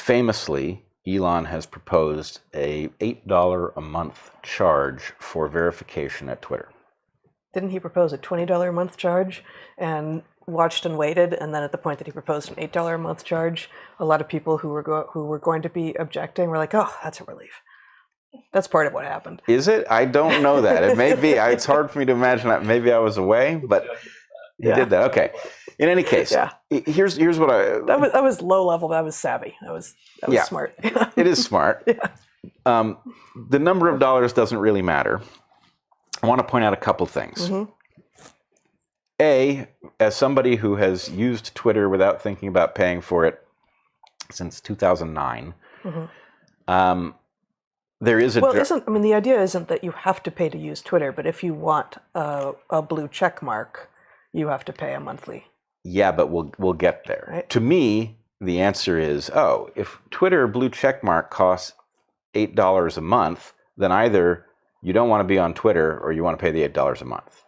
famously, Elon has proposed a $8 a month charge for verification at Twitter. Didn't he propose a $20 a month charge and watched and waited? And then at the point that he proposed an $8 a month charge, a lot of people who were going to be objecting were like, oh, that's a relief. That's part of what happened. Is it? I don't know that. It may be. It's hard for me to imagine that. Maybe I was away, but he did that. Okay. In any case, here's what I... That was low level, but that was savvy. That was smart. It is smart. Yeah. The number of dollars doesn't really matter. I want to point out a couple things. Mm-hmm. A, as somebody who has used Twitter without thinking about paying for it since 2009, there is a... Well, the idea isn't that you have to pay to use Twitter, but if you want a blue check mark, you have to pay a monthly. Yeah, but we'll get there. Right. To me, the answer is, if Twitter blue check mark costs $8 a month, then either you don't want to be on Twitter or you want to pay the $8 a month.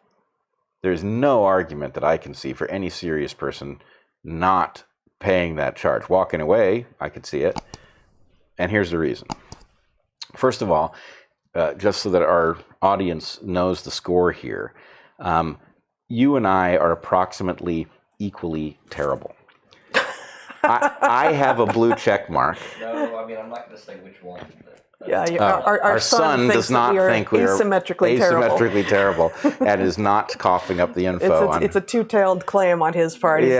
There's no argument that I can see for any serious person not paying that charge. Walking away, I could see it. And here's the reason. First of all, just so that our audience knows the score here, you and I are approximately equally terrible. I have a blue check mark. No, I mean, I'm not going to say which one. Our son does not think we are asymmetrically terrible and is not coughing up the info. It's a two-tailed claim on his part. He's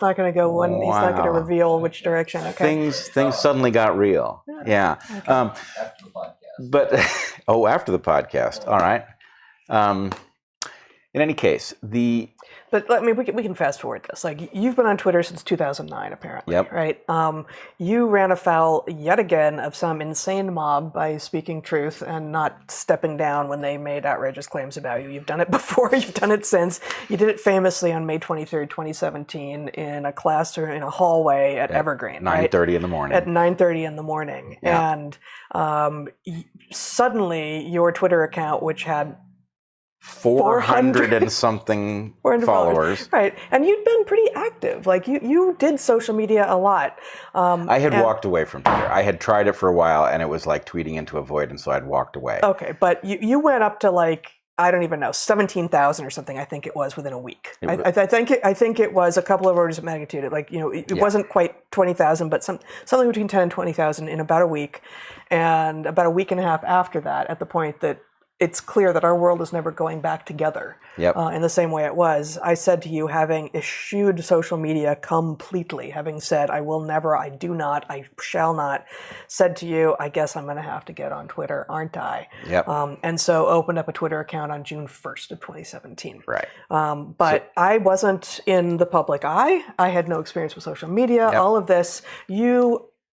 not going to go one. He's not going to reveal which direction. Okay. Things suddenly got real. Yeah. Okay. After the podcast. But after the podcast. All right. In any case, But I mean, we can fast forward this. Like, you've been on Twitter since 2009, apparently. Yep. Right. You ran afoul yet again of some insane mob by speaking truth and not stepping down when they made outrageous claims about you. You've done it before. You've done it since. You did it famously on May 23rd, 2017, in a class or in a hallway at Evergreen. 9:30 in the morning. At 9:30 in the morning, Yeah. And suddenly your Twitter account, which had 400 and something followers. Right. And you'd been pretty active. Like, you did social media a lot. I had walked away from Twitter. I had tried it for a while, and it was like tweeting into a void, and so I'd walked away. Okay, but you went up to, like, I don't even know, 17,000 or something, I think it was, within a week. I think it was a couple of orders of magnitude. It wasn't quite 20,000, but something between 10 and 20,000 in about a week. And about a week and a half after that, at the point that it's clear that our world is never going back together in the same way it was, I said to you, having eschewed social media completely, having said, I will never, I do not, I shall not, said to you, I guess I'm going to have to get on Twitter, aren't I? Yep. And so opened up a Twitter account on June 1st of 2017. Right. But I wasn't in the public eye. I had no experience with social media, all of this.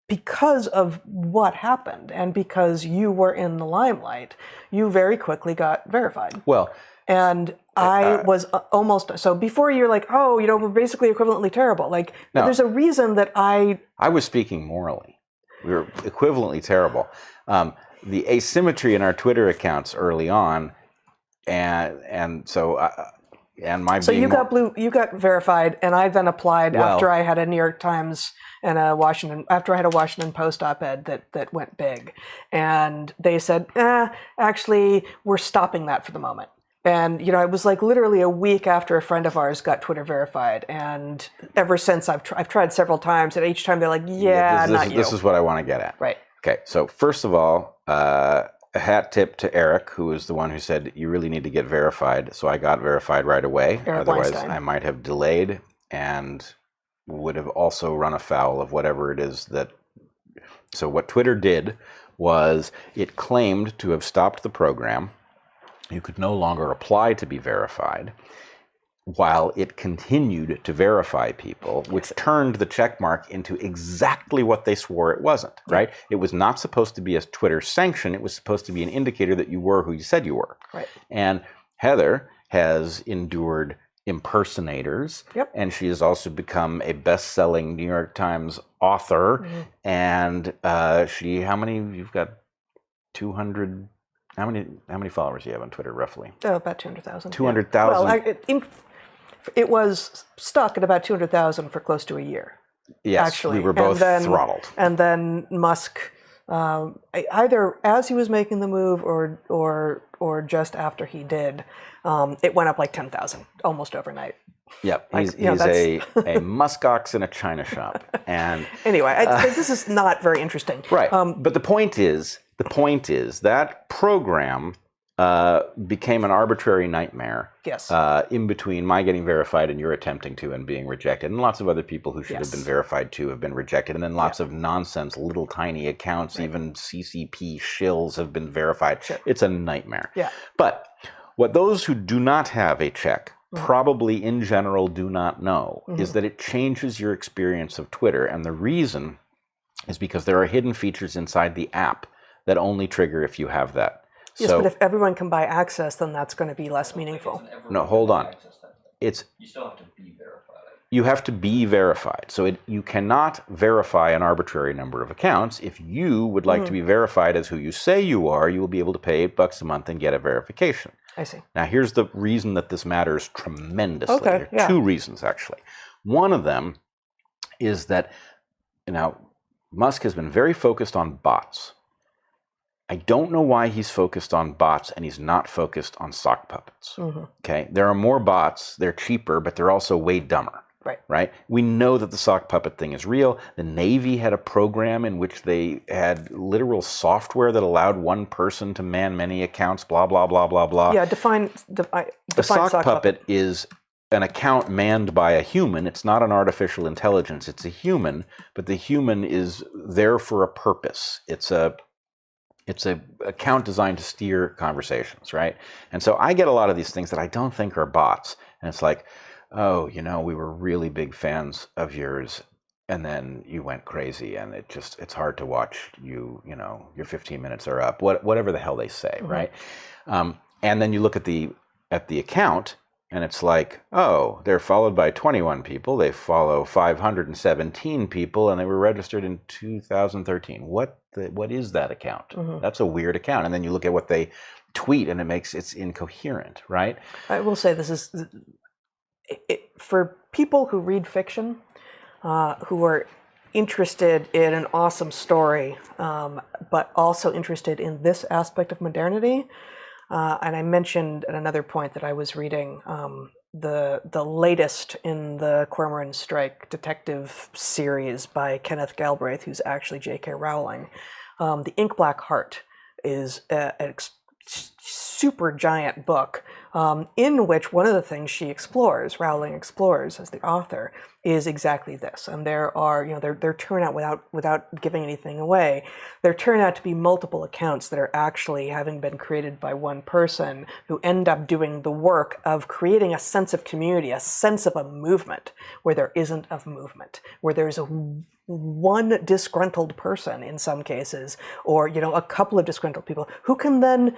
Because of what happened and because you were in the limelight, you very quickly got verified. Well, and I was almost, so before you're like, we're basically equivalently terrible. Like, there's a reason that I was speaking morally. We were equivalently terrible. The asymmetry in our Twitter accounts early on, and so you got verified, and I then applied after I had a New York Times and after I had a Washington Post op-ed that went big, and they said, actually, we're stopping that for the moment. And it was like literally a week after a friend of ours got Twitter verified, and ever since I've tried several times, and each time they're like, not you. This is what I want to get at. Right. Okay. So first of all, a hat tip to Eric, who was the one who said you really need to get verified. So I got verified right away. Eric Otherwise, Weinstein. I might have delayed and would have also run afoul of whatever it is that. So what Twitter did was it claimed to have stopped the program. You could no longer apply to be verified, while it continued to verify people, which turned the check mark into exactly what they swore it wasn't, right? It was not supposed to be a Twitter sanction. It was supposed to be an indicator that you were who you said you were. Right. And Heather has endured impersonators, and she has also become a best-selling New York Times author. And you've got 200... How many followers do you have on Twitter, roughly? About 200,000. 200,000? Well, it was stuck at about 200,000 for close to a year. Yes, actually. we were both throttled. And then Musk, either as he was making the move or just after he did, it went up like 10,000 almost overnight. Yep, Like, he's you know, that's- a muskox in a china shop, and Anyway, this is not very interesting. right. But the point is that program became an arbitrary nightmare. Yes. In between my getting verified and your attempting to and being rejected, and lots of other people who should have been verified to have been rejected, and then lots of nonsense, little tiny accounts, even CCP shills have been verified. Sure. It's a nightmare. Yeah. But what those who do not have a check probably in general do not know is that it changes your experience of Twitter, and the reason is because there are hidden features inside the app that only trigger if you have that. Yes, So, but if everyone can buy access, then that's going to be less meaningful. no, hold on. It's You still have to be verified. you have to be verified. So you cannot verify an arbitrary number of accounts. If you would like to be verified as who you say you are, you will be able to pay $8 a month and get a verification. I see. Now, here's the reason that this matters tremendously. Okay, There are two reasons, actually. One of them is that, Musk has been very focused on bots. I don't know why he's focused on bots and he's not focused on sock puppets. Okay, there are more bots, they're cheaper, but they're also way dumber. Right? We know that the sock puppet thing is real. The Navy had a program in which they had literal software that allowed one person to man many accounts, blah, blah, blah, blah, blah. Yeah, define a sock puppet is an account manned by a human. It's not an artificial intelligence. It's a human, but the human is there for a purpose. It's a account designed to steer conversations, right? And so I get a lot of these things that I don't think are bots. And it's like, oh, we were really big fans of yours, and then you went crazy, and it's hard to watch you, your 15 minutes are up, whatever the hell they say, right? And then you look at the account, and it's like, oh, they're followed by 21 people, they follow 517 people, and they were registered in 2013. What is that account? That's a weird account. And then you look at what they tweet, and it's incoherent, right? I will say this is... for people who read fiction, who are interested in an awesome story, but also interested in this aspect of modernity, and I mentioned at another point that I was reading the latest in the Cormoran Strike detective series by Kenneth Galbraith, who's actually J.K. Rowling. The Ink Black Heart is an super giant book in which one of the things Rowling explores as the author, is exactly this. And there are, there turn out, without giving anything away, there turn out to be multiple accounts that are actually having been created by one person who end up doing the work of creating a sense of community, a sense of a movement where there isn't a movement, where there's one disgruntled person in some cases, or a couple of disgruntled people who can then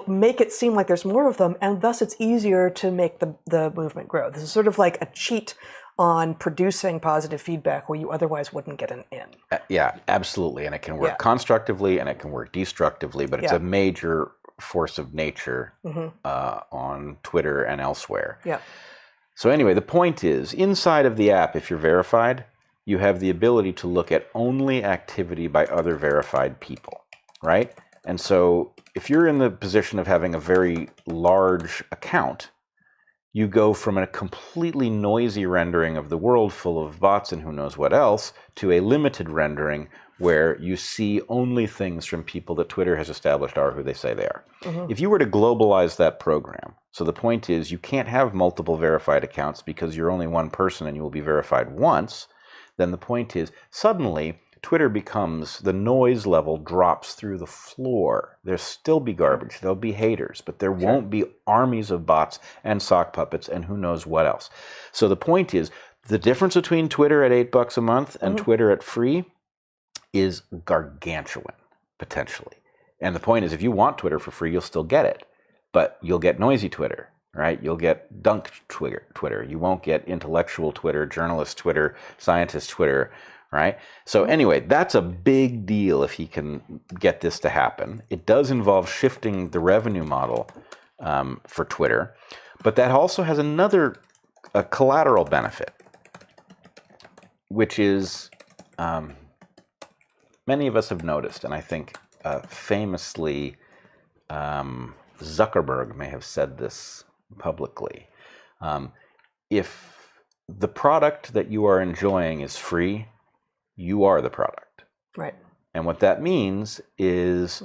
make it seem like there's more of them, and thus it's easier to make the movement grow. This is sort of like a cheat on producing positive feedback where you otherwise wouldn't get an in. Yeah, absolutely, and it can work constructively and it can work destructively, but it's a major force of nature on Twitter and elsewhere. Yeah. So anyway, the point is, inside of the app, if you're verified, you have the ability to look at only activity by other verified people, right? And so if you're in the position of having a very large account, you go from a completely noisy rendering of the world full of bots and who knows what else to a limited rendering where you see only things from people that Twitter has established are who they say they are. If you were to globalize that program, so the point is you can't have multiple verified accounts because you're only one person and you will be verified once, then the point is suddenly Twitter becomes, the noise level drops through the floor. There'll still be garbage, there'll be haters, but there won't be armies of bots and sock puppets and who knows what else. So the point is, the difference between Twitter at $8 a month and Twitter at free is gargantuan, potentially. And the point is, if you want Twitter for free, you'll still get it, but you'll get noisy Twitter, right? You'll get dunk Twitter. You won't get intellectual Twitter, journalist Twitter, scientist Twitter, right? So anyway, that's a big deal if he can get this to happen. It does involve shifting the revenue model for Twitter, but that also has another collateral benefit. which is many of us have noticed, and I think famously Zuckerberg may have said this publicly. If the product that you are enjoying is free, you are the product. Right. And what that means is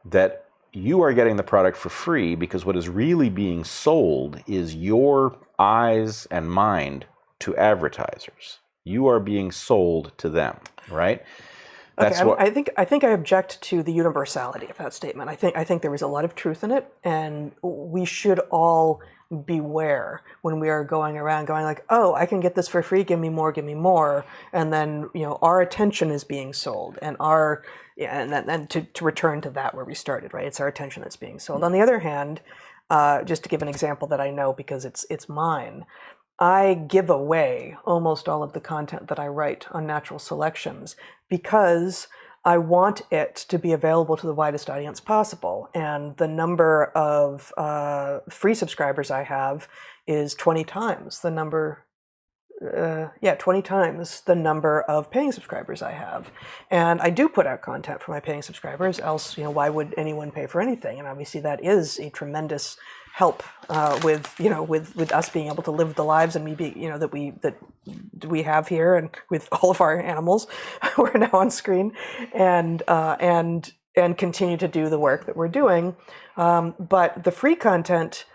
that you are getting the product for free because what is really being sold is your eyes and mind to advertisers. You are being sold to them, right? That's okay, what I think I object to the universality of that statement. I think there is a lot of truth in it, and we should all beware when we are going around going like, oh, I can get this for free, give me more, and then our attention is being sold, and to return to that where we started, right? It's our attention that's being sold. On the other hand, just to give an example that I know because it's mine, I give away almost all of the content that I write on Natural Selections because I want it to be available to the widest audience possible. And the number of free subscribers I have is 20 times the number 20 times the number of paying subscribers I have. And I do put out content for my paying subscribers, else, why would anyone pay for anything? And obviously that is a tremendous help with us being able to live the lives and me be, that we have here, and with all of our animals who are now on screen, and continue to do the work that we're doing. But the free content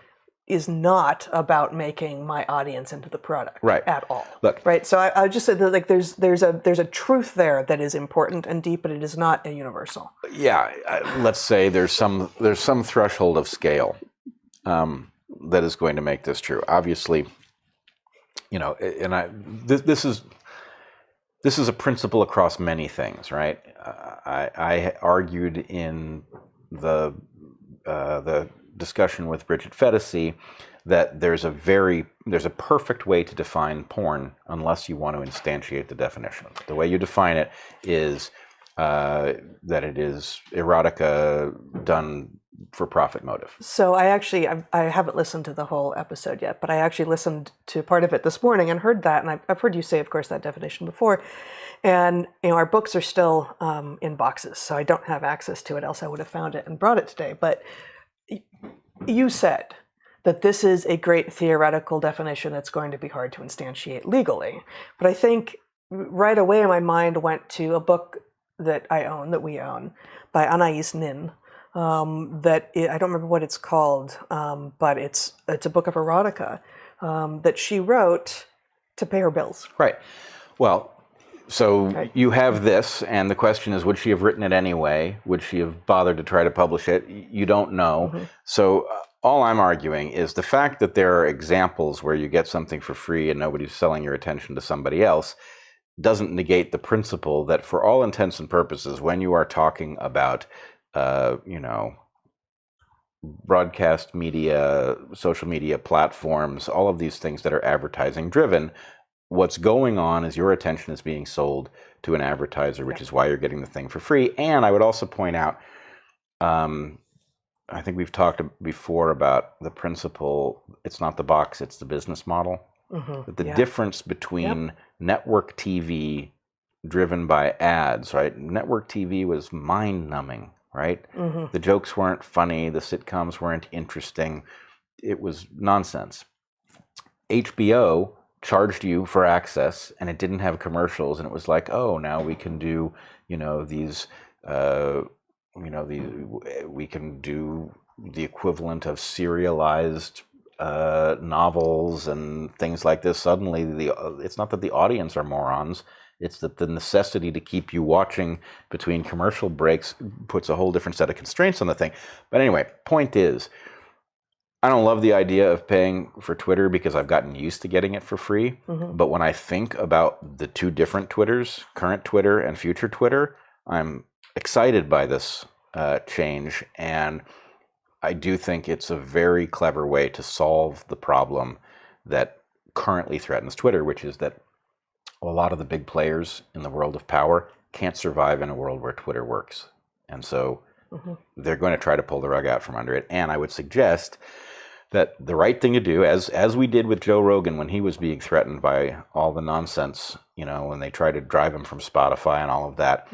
is not about making my audience into the product, right, at all. Look, right. So I just said that there's a truth there that is important and deep, but it is not a universal. Yeah, let's say there's some threshold of scale that is going to make this true. Obviously, and this is a principle across many things, right? I argued in the discussion with Bridget Fedesi that there's a perfect way to define porn unless you want to instantiate the definition. The way you define it is that it is erotica done for profit motive. So I haven't listened to the whole episode yet, but I actually listened to part of it this morning and heard that, and I've heard you say, of course, that definition before. And our books are still in boxes, so I don't have access to it, else I would have found it and brought it today. But you said that this is a great theoretical definition that's going to be hard to instantiate legally. But I think right away my mind went to a book that we own, by Anais Nin. I don't remember what it's called, but it's a book of erotica that she wrote to pay her bills. Right. Well, so you have this, and the question is, would she have written it anyway? Would she have bothered to try to publish it? You don't know. Mm-hmm. So all I'm arguing is the fact that there are examples where you get something for free and nobody's selling your attention to somebody else doesn't negate the principle that for all intents and purposes, when you are talking about broadcast media, social media platforms, all of these things that are advertising driven, what's going on is your attention is being sold to an advertiser, which is why you're getting the thing for free. And I would also point out, I think we've talked before about the principle, it's not the box, it's the business model. Mm-hmm. The difference between network TV driven by ads, right? Network TV was mind-numbing, right? Mm-hmm. The jokes weren't funny, the sitcoms weren't interesting. It was nonsense. HBO charged you for access, and it didn't have commercials, and it was like, oh, now we can do, these, we can do the equivalent of serialized novels and things like this. Suddenly, it's not that the audience are morons. It's that the necessity to keep you watching between commercial breaks puts a whole different set of constraints on the thing. But anyway, point is, I don't love the idea of paying for Twitter because I've gotten used to getting it for free. Mm-hmm. But when I think about the two different Twitters, current Twitter and future Twitter, I'm excited by this change. And I do think it's a very clever way to solve the problem that currently threatens Twitter, which is that a lot of the big players in the world of power can't survive in a world where Twitter works. And so they're going to try to pull the rug out from under it. And I would suggest that the right thing to do, as we did with Joe Rogan when he was being threatened by all the nonsense, when they tried to drive him from Spotify and all of that,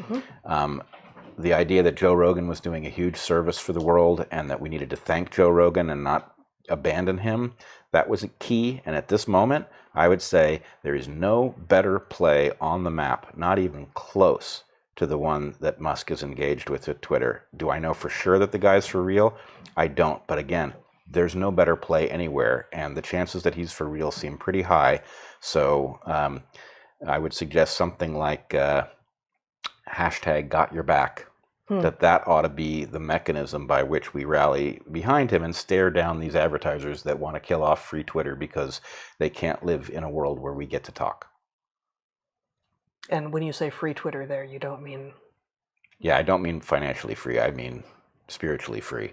the idea that Joe Rogan was doing a huge service for the world and that we needed to thank Joe Rogan and not abandon him, that was a key. And at this moment, I would say there is no better play on the map, not even close to the one that Musk is engaged with at Twitter. Do I know for sure that the guy's for real? I don't. But again, there's no better play anywhere, and the chances that he's for real seem pretty high. So I would suggest something like hashtag got your back. That ought to be the mechanism by which we rally behind him and stare down these advertisers that want to kill off free Twitter because they can't live in a world where we get to talk. And when you say free Twitter there, you don't mean... Yeah, I don't mean financially free. I mean spiritually free.